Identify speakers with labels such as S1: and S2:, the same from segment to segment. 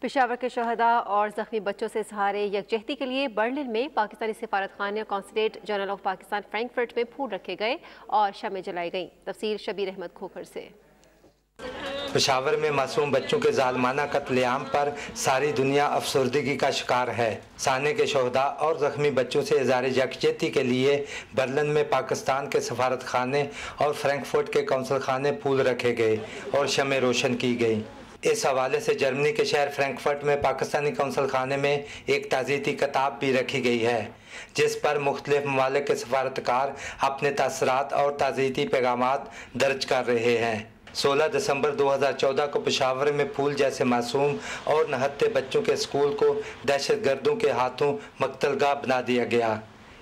S1: پشاور کے شہداء اور زخمی بچوں سے اظہار یکجہتی کے لیے برلن میں پاکستانی سفارتخانے اور consulate general of Pakistan Frankfurt میں پھول رکھے گئے اور شمع جلائی گئیں۔ تفصیل شبیر احمد کھوکھر سے۔
S2: پشاور میں معصوم بچوں کے ظالمانہ قتل عام پر ساری دنیا افسردگی کا شکار ہے۔ سانحے کے شہداء اور زخمی بچوں سے اظہار یکجہتی کے لیے برلن میں پاکستان کے سفارت خانے اور فرینکفرٹ کے کونسل خانے پھول رکھے گئے اور شمع روشن کی گئی۔ اس حوالے سے جرمنی کے شہر فرینکفرٹ میں پاکستانی کونسل خانے میں ایک تعزیتی کتاب بھی رکھی گئی ہے، جس پر مختلف ممالک کے سفارتکار اپنے تاثرات اور تعزیتی پیغامات درج کر رہے ہیں۔ 16 دسمبر 2014 کو پشاور میں پھول جیسے معصوم اور نہتے بچوں کے اسکول کو دہشت گردوں کے ہاتھوں مقتل گاہ بنا دیا گیا۔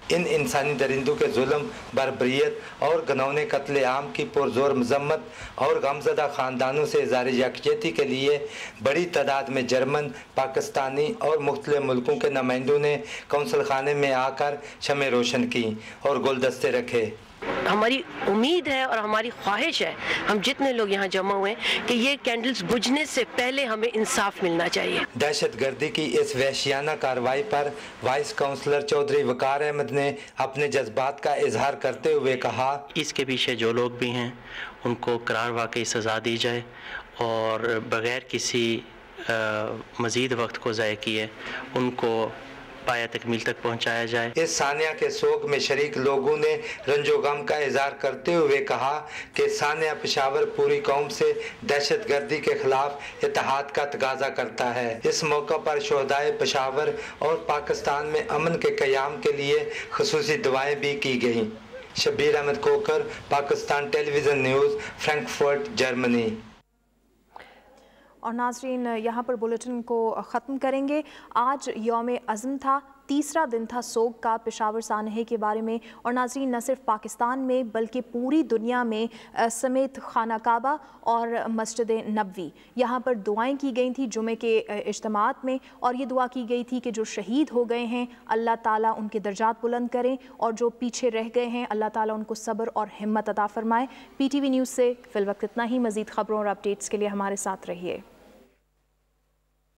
S2: ان انسانی درندوں کے ظلم، بربریت اور گھنونے قتل عام کی پرزور مذمت اور غمزدہ خاندانوں سے اظہار یکجہتی کے لیے بڑی تعداد میں جرمن، پاکستانی اور مختلف ملکوں کے نمائندوں نے کونسل خانے میں آ کر شمع روشن کی اور گلدستے رکھے۔
S3: ہماری امید ہے اور ہماری خواہش ہے، ہم جتنے لوگ یہاں جمع ہوئے کہ یہ کینڈلز بجھنے سے پہلے ہمیں انصاف ملنا چاہیے۔
S2: دہشت گردی کی اس وحشیانہ کارروائی پر وائس کونسلر چودھری وقار احمد نے اپنے جذبات کا اظہار کرتے ہوئے کہا،
S4: اس کے پیچھے جو لوگ بھی ہیں ان کو قرار واقعی سزا دی جائے اور بغیر کسی مزید وقت کو ضائع کیے ان کو پایہ تکمیل تک پہنچایا جائے۔
S2: اس سانحہ کے سوگ میں شریک لوگوں نے رنج و غم کا اظہار کرتے ہوئے کہا کہ سانحہ پشاور پوری قوم سے دہشت گردی کے خلاف اتحاد کا تقاضا کرتا ہے۔ اس موقع پر شہدائے پشاور اور پاکستان میں امن کے قیام کے لیے خصوصی دعائیں بھی کی گئیں۔ شبیر احمد کھوکھر، پاکستان ٹیلی ویژن نیوز، فرینکفرٹ، جرمنی۔
S5: اور ناظرین، یہاں پر بلیٹن کو ختم کریں گے۔ آج یوم عزم تھا، تیسرا دن تھا سوگ کا پشاور سانحے کے بارے میں، اور ناظرین نہ صرف پاکستان میں بلکہ پوری دنیا میں سمیت خانہ کعبہ اور مسجد نبوی یہاں پر دعائیں کی گئی تھیں جمعے کے اجتماعات میں، اور یہ دعا کی گئی تھی کہ جو شہید ہو گئے ہیں اللہ تعالیٰ ان کے درجات بلند کریں، اور جو پیچھے رہ گئے ہیں اللہ تعالیٰ ان کو صبر اور ہمت عطا فرمائے۔ PTV نیوز سے فی الوقت اتنا ہی۔ مزید خبروں اور اپڈیٹس کے لیے ہمارے ساتھ رہیے۔